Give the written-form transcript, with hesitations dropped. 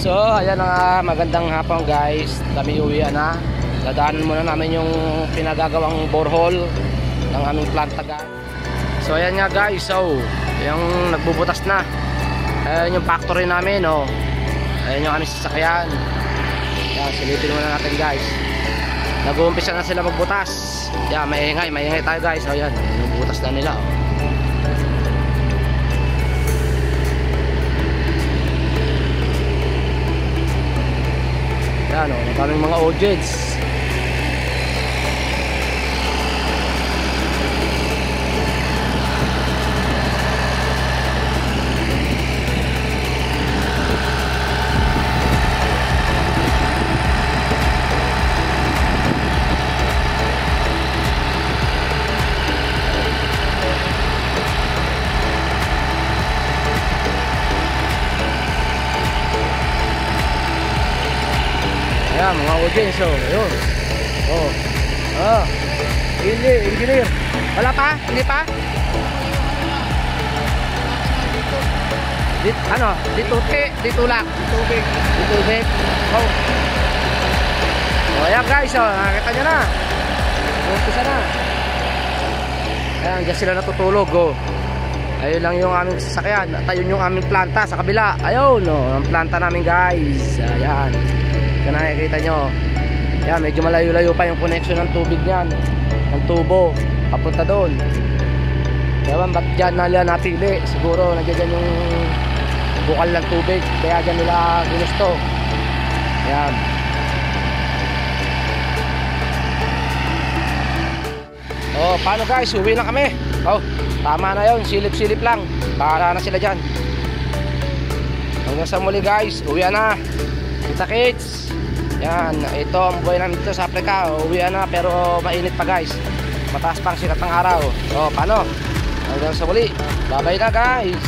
So ayan na, magandang hapon guys. Kami uwian na. Dadaanan muna namin yung pinagagawang borehole ng aming planta guys. So ayan nga guys, so yung nagbubutas na. Ayan yung factory namin, oh. Ayan yung aming sasakyan. Ayan, silipin muna natin guys. Nag-uumpisa na sila magbutas. Ayan, maingay tayo guys. So ayan, yung butas na nila, oh. Yan, oh, maraming mga audience. Ayan, mga audience, oh. Ayun. Oh. Ah. Engineer. Wala pa? Hindi pa? Dito lang. Tubig. Oh. Oh, ayan guys, oh. Nakakita nyo na. Umpisa na. Ayan, dyan sila natutulog, oh. Ayun lang yung aming sasakyan. At ayun yung aming planta sa kabila. Ayun, oh. Ang planta namin guys. Ayan. Kung nakikita nyo, yan, medyo malayo-layo pa yung connection ng tubig niyan, ng tubo papunta doon. Ewan ba't dyan nila napili, siguro nandiyan yung bukal ng tubig, kaya dyan nila ginusto. Yan. Oh, paano guys, uwi na kami. Oh, tama na yun, silip-silip lang, para na sila dyan. Hanggang sa muli guys, uwi na. Kita kids. Yan, ito ang buhay namin dito sa Africa. Uwian na pero mainit pa guys. Mataas pang sikat ng araw. So paano? Hanggang sa muli. Bye bye na guys.